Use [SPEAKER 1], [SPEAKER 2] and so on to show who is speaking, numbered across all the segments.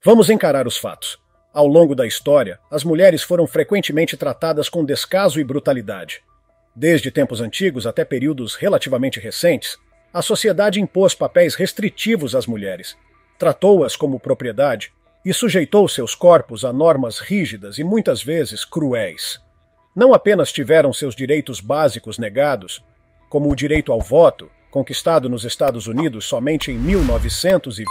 [SPEAKER 1] Vamos encarar os fatos. Ao longo da história, as mulheres foram frequentemente tratadas com descaso e brutalidade. Desde tempos antigos até períodos relativamente recentes, a sociedade impôs papéis restritivos às mulheres, tratou-as como propriedade e sujeitou seus corpos a normas rígidas e muitas vezes cruéis. Não apenas tiveram seus direitos básicos negados, como o direito ao voto, conquistado nos Estados Unidos somente em 1920,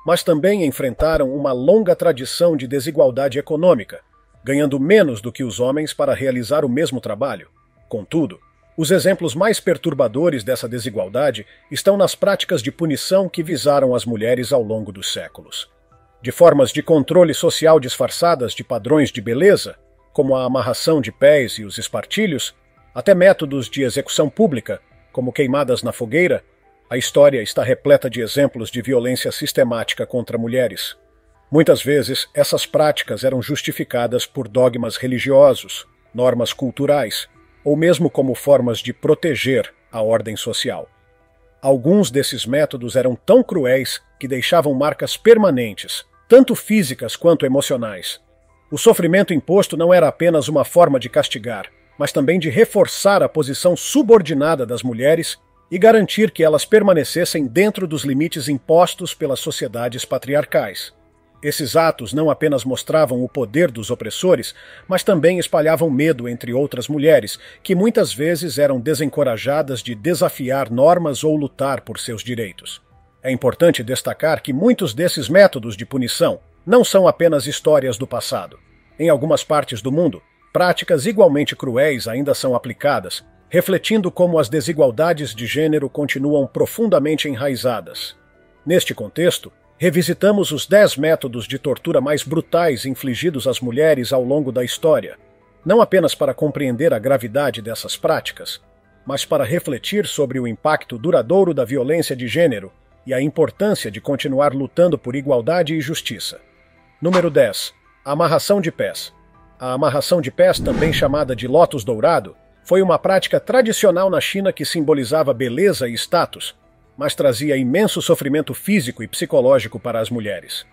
[SPEAKER 1] mas também enfrentaram uma longa tradição de desigualdade econômica, ganhando menos do que os homens para realizar o mesmo trabalho. Contudo, os exemplos mais perturbadores dessa desigualdade estão nas práticas de punição que visaram as mulheres ao longo dos séculos. De formas de controle social disfarçadas de padrões de beleza, como a amarração de pés e os espartilhos, até métodos de execução pública, como queimadas na fogueira, a história está repleta de exemplos de violência sistemática contra mulheres. Muitas vezes, essas práticas eram justificadas por dogmas religiosos, normas culturais, ou mesmo como formas de proteger a ordem social. Alguns desses métodos eram tão cruéis que deixavam marcas permanentes, tanto físicas quanto emocionais. O sofrimento imposto não era apenas uma forma de castigar, mas também de reforçar a posição subordinada das mulheres e garantir que elas permanecessem dentro dos limites impostos pelas sociedades patriarcais. Esses atos não apenas mostravam o poder dos opressores, mas também espalhavam medo entre outras mulheres, que muitas vezes eram desencorajadas de desafiar normas ou lutar por seus direitos. É importante destacar que muitos desses métodos de punição não são apenas histórias do passado. Em algumas partes do mundo, práticas igualmente cruéis ainda são aplicadas, refletindo como as desigualdades de gênero continuam profundamente enraizadas. Neste contexto, revisitamos os 10 métodos de tortura mais brutais infligidos às mulheres ao longo da história, não apenas para compreender a gravidade dessas práticas, mas para refletir sobre o impacto duradouro da violência de gênero e a importância de continuar lutando por igualdade e justiça. Número 10. A amarração de pés. A amarração de pés, também chamada de lótus dourado, foi uma prática tradicional na China que simbolizava beleza e status, mas trazia imenso sofrimento físico e psicológico para as mulheres.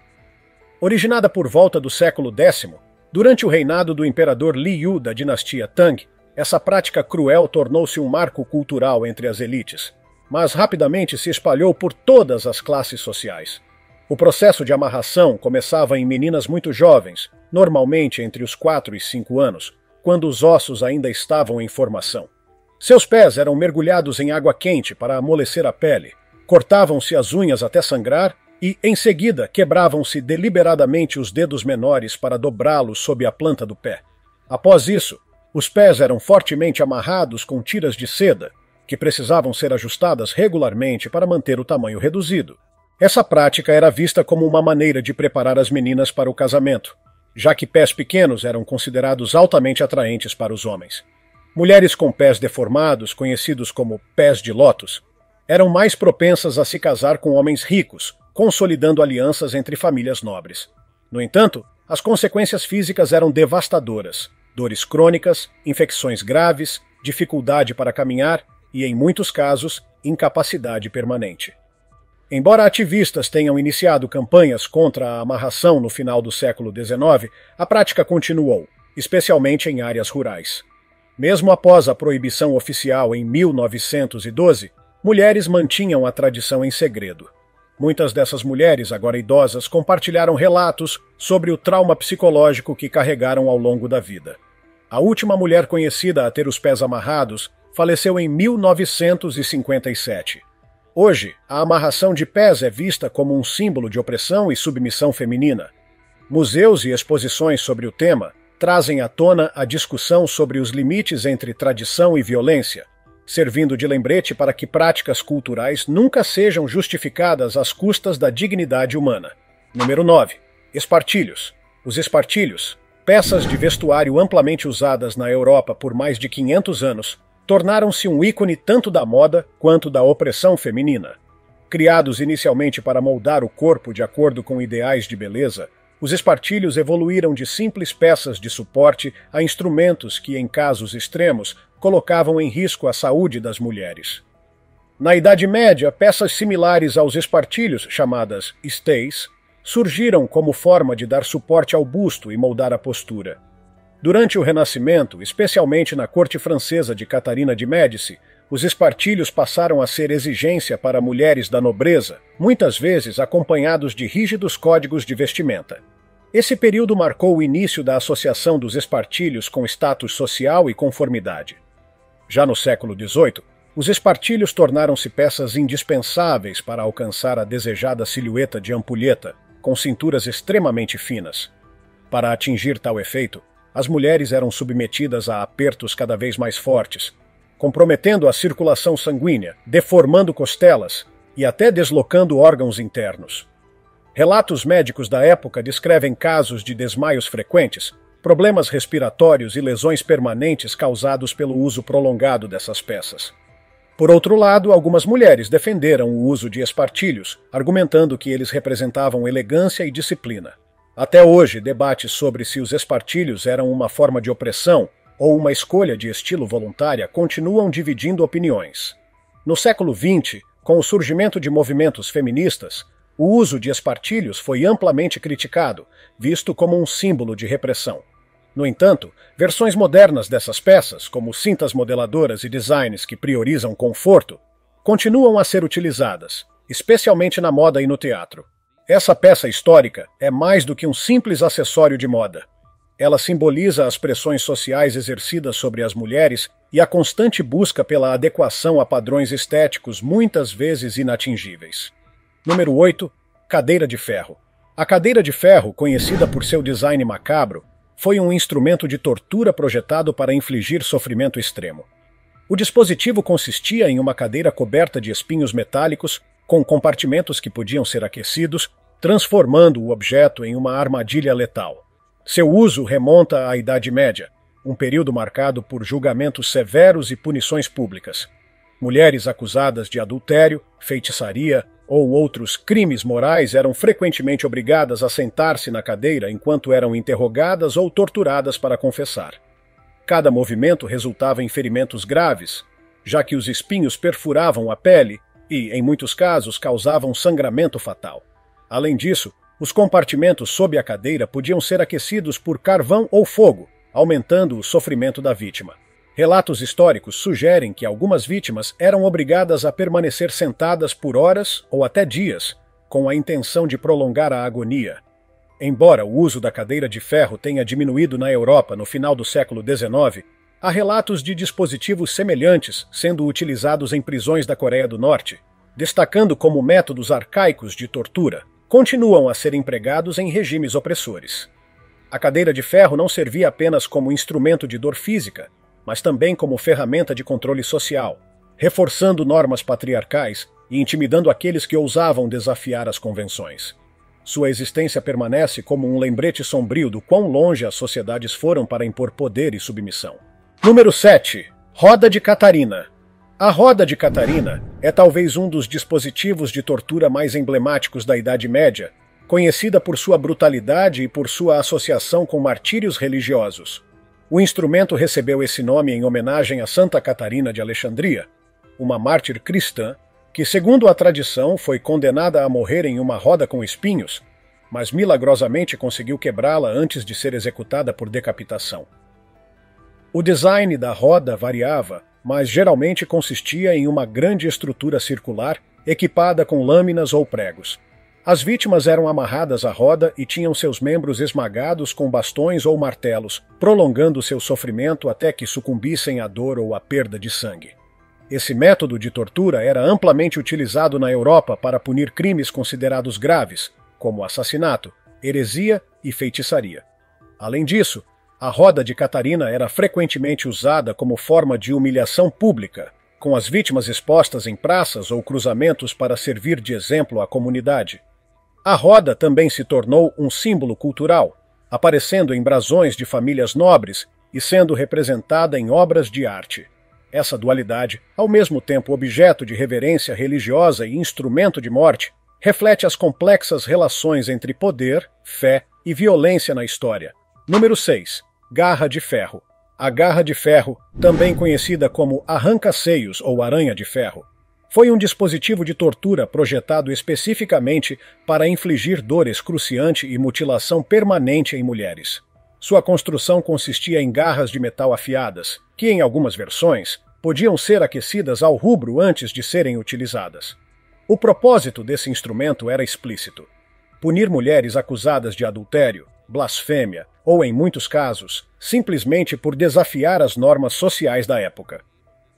[SPEAKER 1] Originada por volta do século X, durante o reinado do imperador Li Yu da dinastia Tang, essa prática cruel tornou-se um marco cultural entre as elites, mas rapidamente se espalhou por todas as classes sociais. O processo de amarração começava em meninas muito jovens, normalmente entre os 4 e 5 anos, quando os ossos ainda estavam em formação. Seus pés eram mergulhados em água quente para amolecer a pele, cortavam-se as unhas até sangrar e, em seguida, quebravam-se deliberadamente os dedos menores para dobrá-los sob a planta do pé. Após isso, os pés eram fortemente amarrados com tiras de seda, que precisavam ser ajustadas regularmente para manter o tamanho reduzido. Essa prática era vista como uma maneira de preparar as meninas para o casamento, já que pés pequenos eram considerados altamente atraentes para os homens. Mulheres com pés deformados, conhecidos como pés de lótus, eram mais propensas a se casar com homens ricos, consolidando alianças entre famílias nobres. No entanto, as consequências físicas eram devastadoras: dores crônicas, infecções graves, dificuldade para caminhar e, em muitos casos, incapacidade permanente. Embora ativistas tenham iniciado campanhas contra a amarração no final do século XIX, a prática continuou, especialmente em áreas rurais. Mesmo após a proibição oficial em 1912, mulheres mantinham a tradição em segredo. Muitas dessas mulheres, agora idosas, compartilharam relatos sobre o trauma psicológico que carregaram ao longo da vida. A última mulher conhecida a ter os pés amarrados faleceu em 1957. Hoje, a amarração de pés é vista como um símbolo de opressão e submissão feminina. Museus e exposições sobre o tema trazem à tona a discussão sobre os limites entre tradição e violência, servindo de lembrete para que práticas culturais nunca sejam justificadas às custas da dignidade humana. Número 9. Espartilhos. Os espartilhos, peças de vestuário amplamente usadas na Europa por mais de 500 anos, tornaram-se um ícone tanto da moda quanto da opressão feminina. Criados inicialmente para moldar o corpo de acordo com ideais de beleza, os espartilhos evoluíram de simples peças de suporte a instrumentos que, em casos extremos, colocavam em risco a saúde das mulheres. Na Idade Média, peças similares aos espartilhos, chamadas stays, surgiram como forma de dar suporte ao busto e moldar a postura. Durante o Renascimento, especialmente na corte francesa de Catarina de Médici, os espartilhos passaram a ser exigência para mulheres da nobreza, muitas vezes acompanhados de rígidos códigos de vestimenta. Esse período marcou o início da associação dos espartilhos com status social e conformidade. Já no século XVIII, os espartilhos tornaram-se peças indispensáveis para alcançar a desejada silhueta de ampulheta, com cinturas extremamente finas. Para atingir tal efeito, as mulheres eram submetidas a apertos cada vez mais fortes, comprometendo a circulação sanguínea, deformando costelas e até deslocando órgãos internos. Relatos médicos da época descrevem casos de desmaios frequentes, problemas respiratórios e lesões permanentes causados pelo uso prolongado dessas peças. Por outro lado, algumas mulheres defenderam o uso de espartilhos, argumentando que eles representavam elegância e disciplina. Até hoje, debates sobre se os espartilhos eram uma forma de opressão ou uma escolha de estilo voluntária continuam dividindo opiniões. No século XX, com o surgimento de movimentos feministas, o uso de espartilhos foi amplamente criticado, visto como um símbolo de repressão. No entanto, versões modernas dessas peças, como cintas modeladoras e designs que priorizam conforto, continuam a ser utilizadas, especialmente na moda e no teatro. Essa peça histórica é mais do que um simples acessório de moda. Ela simboliza as pressões sociais exercidas sobre as mulheres e a constante busca pela adequação a padrões estéticos muitas vezes inatingíveis. Número 8. Cadeira de ferro. A cadeira de ferro, conhecida por seu design macabro, foi um instrumento de tortura projetado para infligir sofrimento extremo. O dispositivo consistia em uma cadeira coberta de espinhos metálicos, com compartimentos que podiam ser aquecidos, transformando o objeto em uma armadilha letal. Seu uso remonta à Idade Média, um período marcado por julgamentos severos e punições públicas. Mulheres acusadas de adultério, feitiçaria ou outros crimes morais eram frequentemente obrigadas a sentar-se na cadeira enquanto eram interrogadas ou torturadas para confessar. Cada movimento resultava em ferimentos graves, já que os espinhos perfuravam a pele e, em muitos casos, causavam sangramento fatal. Além disso, os compartimentos sob a cadeira podiam ser aquecidos por carvão ou fogo, aumentando o sofrimento da vítima. Relatos históricos sugerem que algumas vítimas eram obrigadas a permanecer sentadas por horas ou até dias, com a intenção de prolongar a agonia. Embora o uso da cadeira de ferro tenha diminuído na Europa no final do século XIX, há relatos de dispositivos semelhantes sendo utilizados em prisões da Coreia do Norte, destacando como métodos arcaicos de tortura. Continuam a ser empregados em regimes opressores. A cadeira de ferro não servia apenas como instrumento de dor física, mas também como ferramenta de controle social, reforçando normas patriarcais e intimidando aqueles que ousavam desafiar as convenções. Sua existência permanece como um lembrete sombrio do quão longe as sociedades foram para impor poder e submissão. Número 7. Roda de Catarina. A roda de Catarina é talvez um dos dispositivos de tortura mais emblemáticos da Idade Média, conhecida por sua brutalidade e por sua associação com martírios religiosos. O instrumento recebeu esse nome em homenagem a Santa Catarina de Alexandria, uma mártir cristã que, segundo a tradição, foi condenada a morrer em uma roda com espinhos, mas milagrosamente conseguiu quebrá-la antes de ser executada por decapitação. O design da roda variava, mas geralmente consistia em uma grande estrutura circular equipada com lâminas ou pregos. As vítimas eram amarradas à roda e tinham seus membros esmagados com bastões ou martelos, prolongando seu sofrimento até que sucumbissem à dor ou à perda de sangue. Esse método de tortura era amplamente utilizado na Europa para punir crimes considerados graves, como assassinato, heresia e feitiçaria. Além disso, a roda de Catarina era frequentemente usada como forma de humilhação pública, com as vítimas expostas em praças ou cruzamentos para servir de exemplo à comunidade. A roda também se tornou um símbolo cultural, aparecendo em brasões de famílias nobres e sendo representada em obras de arte. Essa dualidade, ao mesmo tempo objeto de reverência religiosa e instrumento de morte, reflete as complexas relações entre poder, fé e violência na história. Número 6. Garra de ferro. A garra de ferro, também conhecida como arranca-seios ou aranha de ferro, Foi um dispositivo de tortura projetado especificamente para infligir dor excruciante e mutilação permanente em mulheres. Sua construção consistia em garras de metal afiadas, que, em algumas versões, podiam ser aquecidas ao rubro antes de serem utilizadas. O propósito desse instrumento era explícito: punir mulheres acusadas de adultério, blasfêmia ou, em muitos casos, simplesmente por desafiar as normas sociais da época.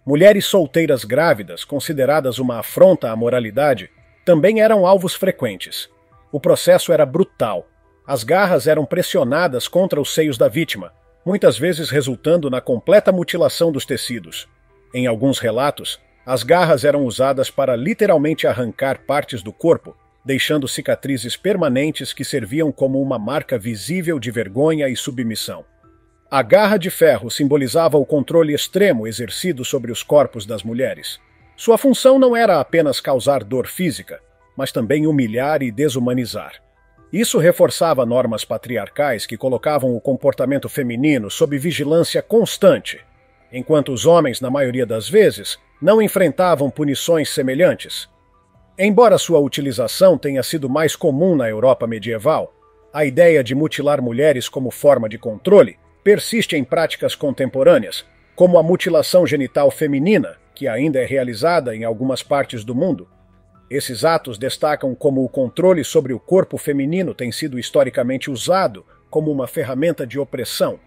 [SPEAKER 1] Mulheres solteiras grávidas, consideradas uma afronta à moralidade, também eram alvos frequentes. O processo era brutal. As garras eram pressionadas contra os seios da vítima, muitas vezes resultando na completa mutilação dos tecidos. Em alguns relatos, as garras eram usadas para literalmente arrancar partes do corpo, deixando cicatrizes permanentes que serviam como uma marca visível de vergonha e submissão. A garra de ferro simbolizava o controle extremo exercido sobre os corpos das mulheres. Sua função não era apenas causar dor física, mas também humilhar e desumanizar. Isso reforçava normas patriarcais que colocavam o comportamento feminino sob vigilância constante, enquanto os homens, na maioria das vezes, não enfrentavam punições semelhantes. Embora sua utilização tenha sido mais comum na Europa medieval, a ideia de mutilar mulheres como forma de controle persiste em práticas contemporâneas, como a mutilação genital feminina, que ainda é realizada em algumas partes do mundo. Esses atos destacam como o controle sobre o corpo feminino tem sido historicamente usado como uma ferramenta de opressão.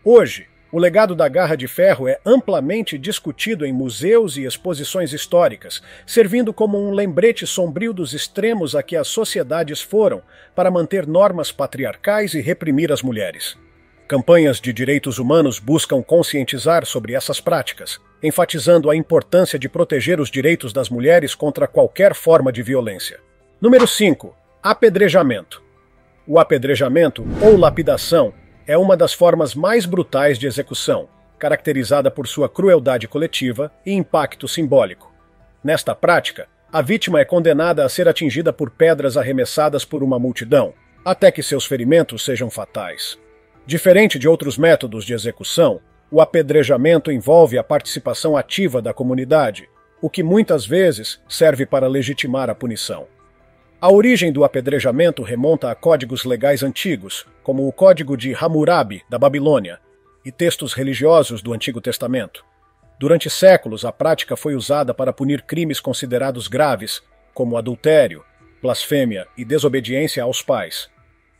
[SPEAKER 1] Hoje, o legado da garra de ferro é amplamente discutido em museus e exposições históricas, servindo como um lembrete sombrio dos extremos a que as sociedades foram para manter normas patriarcais e reprimir as mulheres. Campanhas de direitos humanos buscam conscientizar sobre essas práticas, enfatizando a importância de proteger os direitos das mulheres contra qualquer forma de violência. Número 5. Apedrejamento. O apedrejamento, ou lapidação, é uma das formas mais brutais de execução, caracterizada por sua crueldade coletiva e impacto simbólico. Nesta prática, a vítima é condenada a ser atingida por pedras arremessadas por uma multidão, até que seus ferimentos sejam fatais. Diferente de outros métodos de execução, o apedrejamento envolve a participação ativa da comunidade, o que muitas vezes serve para legitimar a punição. A origem do apedrejamento remonta a códigos legais antigos, como o Código de Hammurabi, da Babilônia, e textos religiosos do Antigo Testamento. Durante séculos, a prática foi usada para punir crimes considerados graves, como adultério, blasfêmia e desobediência aos pais.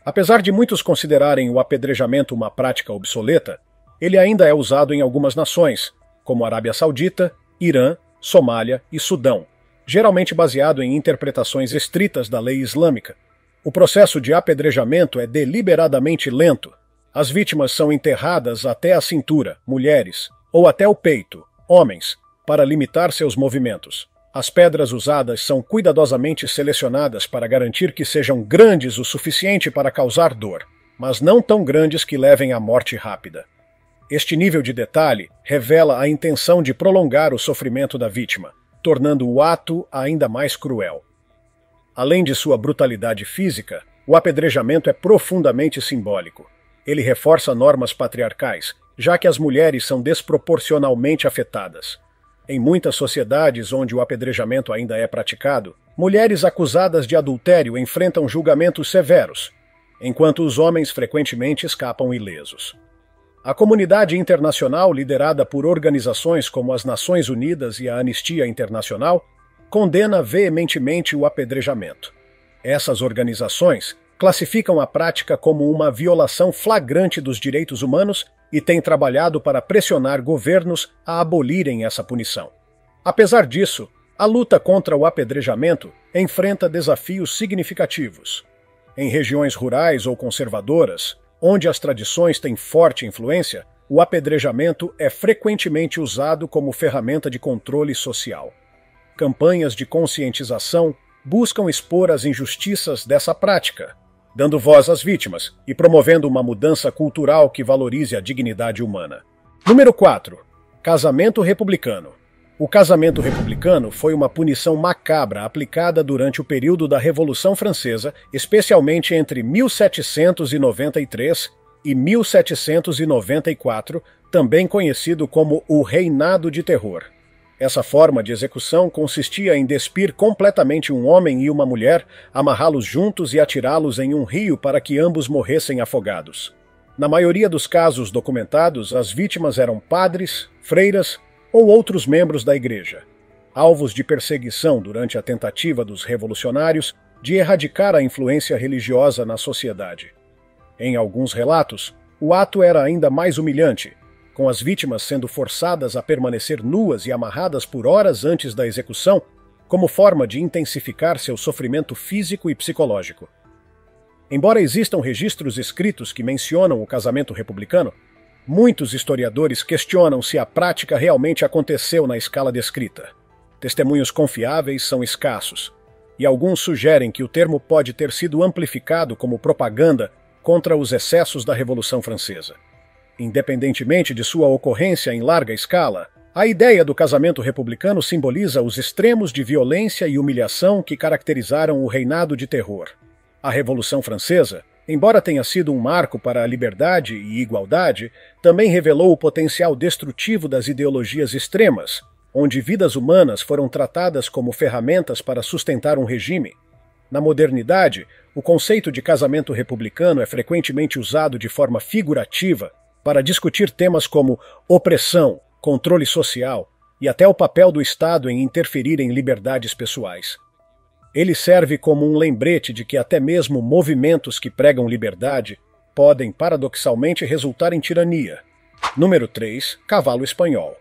[SPEAKER 1] Apesar de muitos considerarem o apedrejamento uma prática obsoleta, ele ainda é usado em algumas nações, como Arábia Saudita, Irã, Somália e Sudão, geralmente baseado em interpretações estritas da lei islâmica. O processo de apedrejamento é deliberadamente lento. As vítimas são enterradas até a cintura, mulheres, ou até o peito, homens, para limitar seus movimentos. As pedras usadas são cuidadosamente selecionadas para garantir que sejam grandes o suficiente para causar dor, mas não tão grandes que levem à morte rápida. Este nível de detalhe revela a intenção de prolongar o sofrimento da vítima, tornando o ato ainda mais cruel. Além de sua brutalidade física, o apedrejamento é profundamente simbólico. Ele reforça normas patriarcais, já que as mulheres são desproporcionalmente afetadas. Em muitas sociedades onde o apedrejamento ainda é praticado, mulheres acusadas de adultério enfrentam julgamentos severos, enquanto os homens frequentemente escapam ilesos. A comunidade internacional, liderada por organizações como as Nações Unidas e a Anistia Internacional, condena veementemente o apedrejamento. Essas organizações classificam a prática como uma violação flagrante dos direitos humanos e têm trabalhado para pressionar governos a abolirem essa punição. Apesar disso, a luta contra o apedrejamento enfrenta desafios significativos. Em regiões rurais ou conservadoras, onde as tradições têm forte influência, o apedrejamento é frequentemente usado como ferramenta de controle social. Campanhas de conscientização buscam expor as injustiças dessa prática, dando voz às vítimas e promovendo uma mudança cultural que valorize a dignidade humana. Número 4. Casamento republicano. O casamento republicano foi uma punição macabra aplicada durante o período da Revolução Francesa, especialmente entre 1793 e 1794, também conhecido como o Reinado de Terror. Essa forma de execução consistia em despir completamente um homem e uma mulher, amarrá-los juntos e atirá-los em um rio para que ambos morressem afogados. Na maioria dos casos documentados, as vítimas eram padres, freiras ou outros membros da igreja, alvos de perseguição durante a tentativa dos revolucionários de erradicar a influência religiosa na sociedade. Em alguns relatos, o ato era ainda mais humilhante, com as vítimas sendo forçadas a permanecer nuas e amarradas por horas antes da execução, como forma de intensificar seu sofrimento físico e psicológico. Embora existam registros escritos que mencionam o casamento republicano, muitos historiadores questionam se a prática realmente aconteceu na escala descrita. Testemunhos confiáveis são escassos, e alguns sugerem que o termo pode ter sido amplificado como propaganda contra os excessos da Revolução Francesa. Independentemente de sua ocorrência em larga escala, a ideia do casamento republicano simboliza os extremos de violência e humilhação que caracterizaram o reinado de terror. A Revolução Francesa, embora tenha sido um marco para a liberdade e igualdade, também revelou o potencial destrutivo das ideologias extremas, onde vidas humanas foram tratadas como ferramentas para sustentar um regime. Na modernidade, o conceito de casamento republicano é frequentemente usado de forma figurativa para discutir temas como opressão, controle social e até o papel do Estado em interferir em liberdades pessoais. Ele serve como um lembrete de que até mesmo movimentos que pregam liberdade podem, paradoxalmente, resultar em tirania. Número 3. Cavalo espanhol.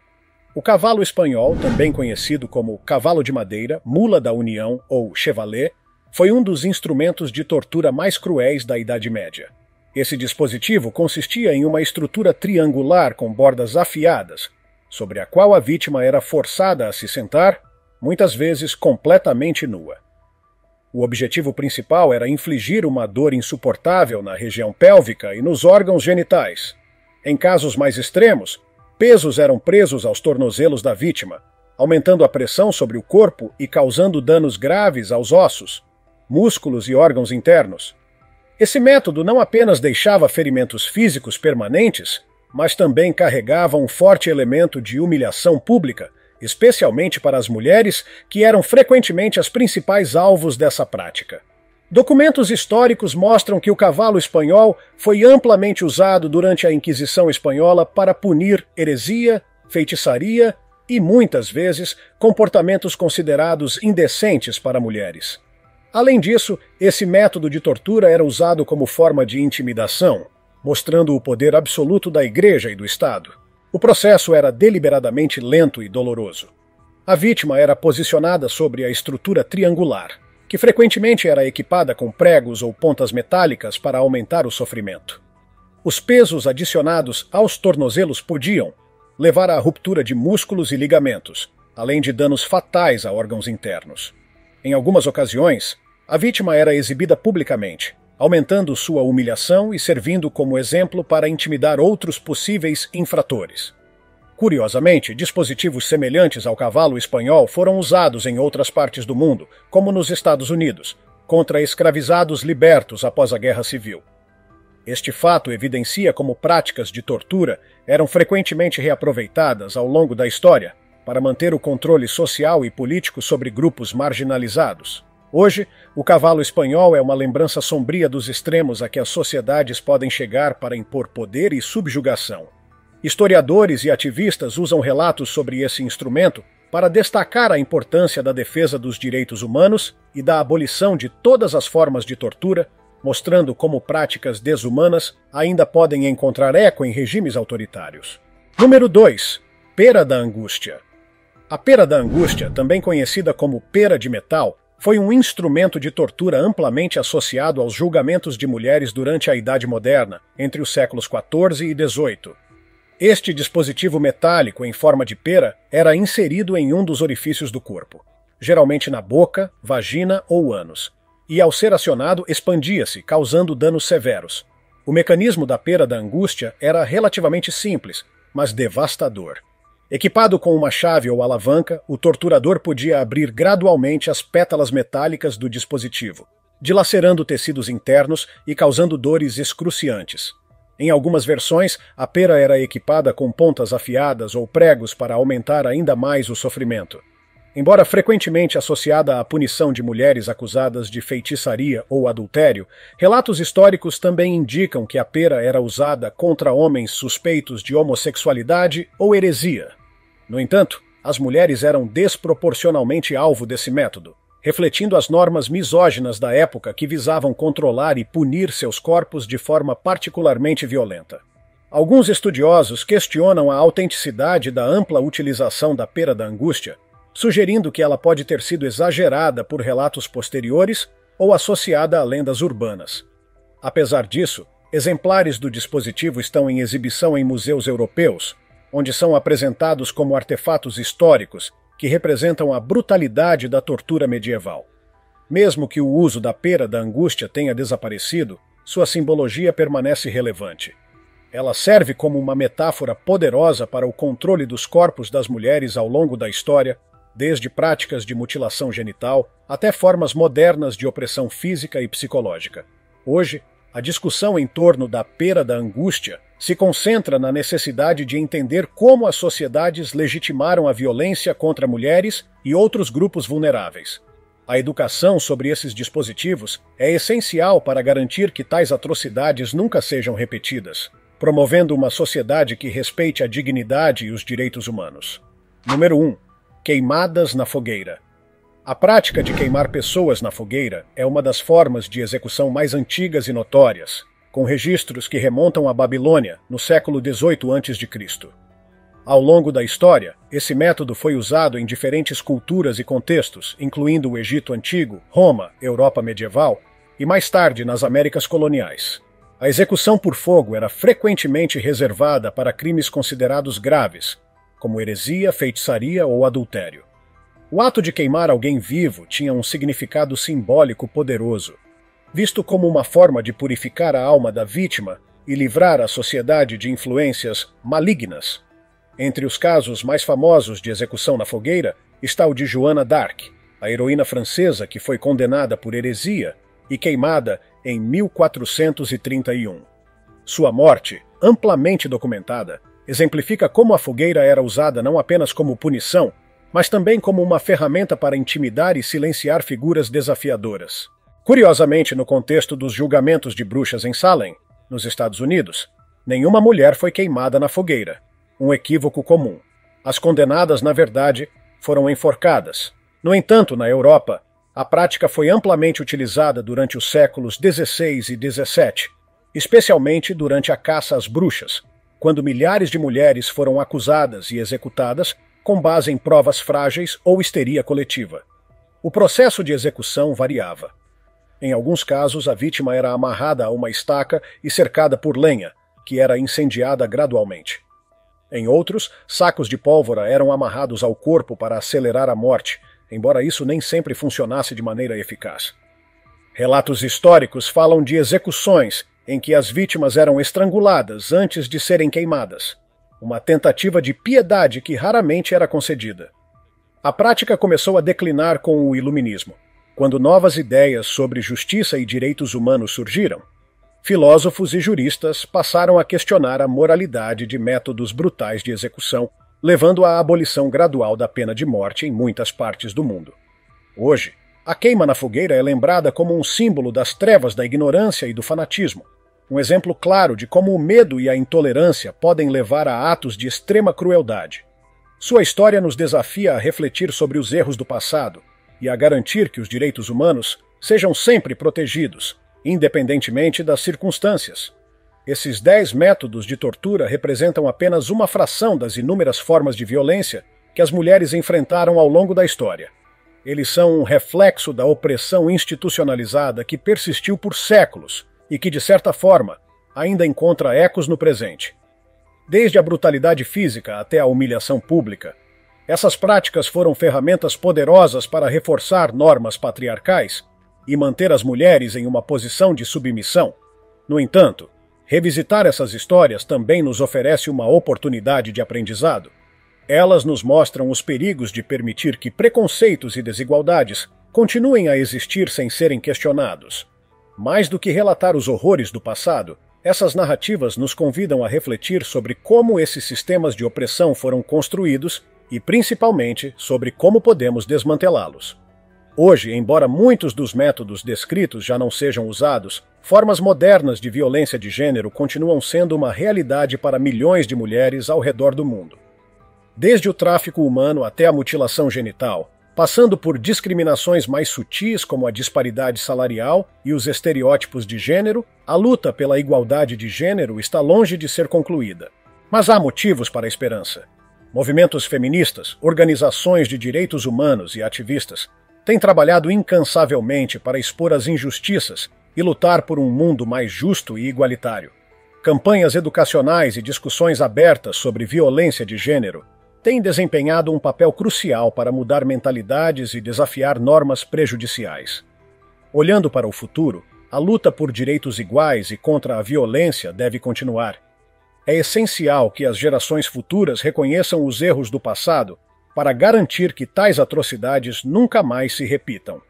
[SPEAKER 1] O cavalo espanhol, também conhecido como cavalo de madeira, mula da União ou chevalet, foi um dos instrumentos de tortura mais cruéis da Idade Média. Esse dispositivo consistia em uma estrutura triangular com bordas afiadas, sobre a qual a vítima era forçada a se sentar, muitas vezes completamente nua. O objetivo principal era infligir uma dor insuportável na região pélvica e nos órgãos genitais. Em casos mais extremos, pesos eram presos aos tornozelos da vítima, aumentando a pressão sobre o corpo e causando danos graves aos ossos, músculos e órgãos internos. Esse método não apenas deixava ferimentos físicos permanentes, mas também carregava um forte elemento de humilhação pública, especialmente para as mulheres, que eram frequentemente as principais alvos dessa prática. Documentos históricos mostram que o cavalo espanhol foi amplamente usado durante a Inquisição Espanhola para punir heresia, feitiçaria e, muitas vezes, comportamentos considerados indecentes para mulheres. Além disso, esse método de tortura era usado como forma de intimidação, mostrando o poder absoluto da Igreja e do Estado. O processo era deliberadamente lento e doloroso. A vítima era posicionada sobre a estrutura triangular, que frequentemente era equipada com pregos ou pontas metálicas para aumentar o sofrimento. Os pesos adicionados aos tornozelos podiam levar à ruptura de músculos e ligamentos, além de danos fatais a órgãos internos. Em algumas ocasiões, a vítima era exibida publicamente, aumentando sua humilhação e servindo como exemplo para intimidar outros possíveis infratores. Curiosamente, dispositivos semelhantes ao cavalo espanhol foram usados em outras partes do mundo, como nos Estados Unidos, contra escravizados libertos após a Guerra Civil. Este fato evidencia como práticas de tortura eram frequentemente reaproveitadas ao longo da história para manter o controle social e político sobre grupos marginalizados. Hoje, o cavalo espanhol é uma lembrança sombria dos extremos a que as sociedades podem chegar para impor poder e subjugação. Historiadores e ativistas usam relatos sobre esse instrumento para destacar a importância da defesa dos direitos humanos e da abolição de todas as formas de tortura, mostrando como práticas desumanas ainda podem encontrar eco em regimes autoritários. Número 2. Pera da Angústia. A pera da angústia, também conhecida como pera de metal, foi um instrumento de tortura amplamente associado aos julgamentos de mulheres durante a Idade Moderna, entre os séculos XIV e XVIII. Este dispositivo metálico em forma de pera era inserido em um dos orifícios do corpo, geralmente na boca, vagina ou ânus, e ao ser acionado expandia-se, causando danos severos. O mecanismo da pera da angústia era relativamente simples, mas devastador. Equipado com uma chave ou alavanca, o torturador podia abrir gradualmente as pétalas metálicas do dispositivo, dilacerando tecidos internos e causando dores excruciantes. Em algumas versões, a pera era equipada com pontas afiadas ou pregos para aumentar ainda mais o sofrimento. Embora frequentemente associada à punição de mulheres acusadas de feitiçaria ou adultério, relatos históricos também indicam que a pera era usada contra homens suspeitos de homossexualidade ou heresia. No entanto, as mulheres eram desproporcionalmente alvo desse método, refletindo as normas misóginas da época que visavam controlar e punir seus corpos de forma particularmente violenta. Alguns estudiosos questionam a autenticidade da ampla utilização da pera da angústia, sugerindo que ela pode ter sido exagerada por relatos posteriores ou associada a lendas urbanas. Apesar disso, exemplares do dispositivo estão em exibição em museus europeus, onde são apresentados como artefatos históricos que representam a brutalidade da tortura medieval. Mesmo que o uso da pera da angústia tenha desaparecido, sua simbologia permanece relevante. Ela serve como uma metáfora poderosa para o controle dos corpos das mulheres ao longo da história, desde práticas de mutilação genital até formas modernas de opressão física e psicológica. Hoje, a discussão em torno da pera da angústia se concentra na necessidade de entender como as sociedades legitimaram a violência contra mulheres e outros grupos vulneráveis. A educação sobre esses dispositivos é essencial para garantir que tais atrocidades nunca sejam repetidas, promovendo uma sociedade que respeite a dignidade e os direitos humanos. Número 1. Queimadas na fogueira. A prática de queimar pessoas na fogueira é uma das formas de execução mais antigas e notórias, com registros que remontam à Babilônia, no século XVIII a.C. Ao longo da história, esse método foi usado em diferentes culturas e contextos, incluindo o Egito Antigo, Roma, Europa medieval e mais tarde nas Américas coloniais. A execução por fogo era frequentemente reservada para crimes considerados graves, como heresia, feitiçaria ou adultério. O ato de queimar alguém vivo tinha um significado simbólico poderoso, visto como uma forma de purificar a alma da vítima e livrar a sociedade de influências malignas. Entre os casos mais famosos de execução na fogueira está o de Joana d'Arc, a heroína francesa que foi condenada por heresia e queimada em 1431. Sua morte, amplamente documentada, exemplifica como a fogueira era usada não apenas como punição, mas também como uma ferramenta para intimidar e silenciar figuras desafiadoras. Curiosamente, no contexto dos julgamentos de bruxas em Salem, nos Estados Unidos, nenhuma mulher foi queimada na fogueira, um equívoco comum. As condenadas, na verdade, foram enforcadas. No entanto, na Europa, a prática foi amplamente utilizada durante os séculos XVI e XVII, especialmente durante a caça às bruxas, quando milhares de mulheres foram acusadas e executadas com base em provas frágeis ou histeria coletiva. O processo de execução variava. Em alguns casos, a vítima era amarrada a uma estaca e cercada por lenha, que era incendiada gradualmente. Em outros, sacos de pólvora eram amarrados ao corpo para acelerar a morte, embora isso nem sempre funcionasse de maneira eficaz. Relatos históricos falam de execuções em que as vítimas eram estranguladas antes de serem queimadas, uma tentativa de piedade que raramente era concedida. A prática começou a declinar com o Iluminismo, quando novas ideias sobre justiça e direitos humanos surgiram. Filósofos e juristas passaram a questionar a moralidade de métodos brutais de execução, levando à abolição gradual da pena de morte em muitas partes do mundo. Hoje, a queima na fogueira é lembrada como um símbolo das trevas da ignorância e do fanatismo, um exemplo claro de como o medo e a intolerância podem levar a atos de extrema crueldade. Sua história nos desafia a refletir sobre os erros do passado e a garantir que os direitos humanos sejam sempre protegidos, independentemente das circunstâncias. Esses 10 métodos de tortura representam apenas uma fração das inúmeras formas de violência que as mulheres enfrentaram ao longo da história. Eles são um reflexo da opressão institucionalizada que persistiu por séculos e que, de certa forma, ainda encontra ecos no presente. Desde a brutalidade física até a humilhação pública, essas práticas foram ferramentas poderosas para reforçar normas patriarcais e manter as mulheres em uma posição de submissão. No entanto, revisitar essas histórias também nos oferece uma oportunidade de aprendizado. Elas nos mostram os perigos de permitir que preconceitos e desigualdades continuem a existir sem serem questionados. Mais do que relatar os horrores do passado, Essas narrativas nos convidam a refletir sobre como esses sistemas de opressão foram construídos e, principalmente, sobre como podemos desmantelá-los. Hoje, embora muitos dos métodos descritos já não sejam usados, formas modernas de violência de gênero continuam sendo uma realidade para milhões de mulheres ao redor do mundo. Desde o tráfico humano até a mutilação genital, passando por discriminações mais sutis como a disparidade salarial e os estereótipos de gênero, a luta pela igualdade de gênero está longe de ser concluída. Mas há motivos para a esperança. Movimentos feministas, organizações de direitos humanos e ativistas têm trabalhado incansavelmente para expor as injustiças e lutar por um mundo mais justo e igualitário. Campanhas educacionais e discussões abertas sobre violência de gênero têm desempenhado um papel crucial para mudar mentalidades e desafiar normas prejudiciais. Olhando para o futuro, a luta por direitos iguais e contra a violência deve continuar. É essencial que as gerações futuras reconheçam os erros do passado para garantir que tais atrocidades nunca mais se repitam.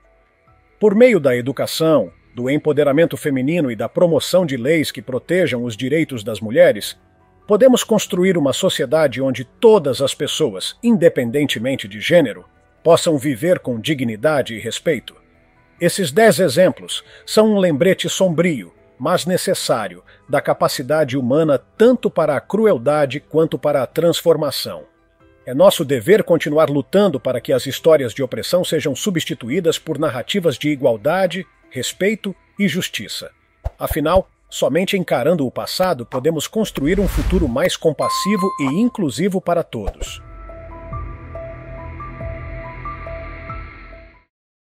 [SPEAKER 1] Por meio da educação, do empoderamento feminino e da promoção de leis que protejam os direitos das mulheres, podemos construir uma sociedade onde todas as pessoas, independentemente de gênero, possam viver com dignidade e respeito. Esses 10 exemplos são um lembrete sombrio, mas necessário, da capacidade humana tanto para a crueldade quanto para a transformação. É nosso dever continuar lutando para que as histórias de opressão sejam substituídas por narrativas de igualdade, respeito e justiça. Afinal, somente encarando o passado podemos construir um futuro mais compassivo e inclusivo para todos.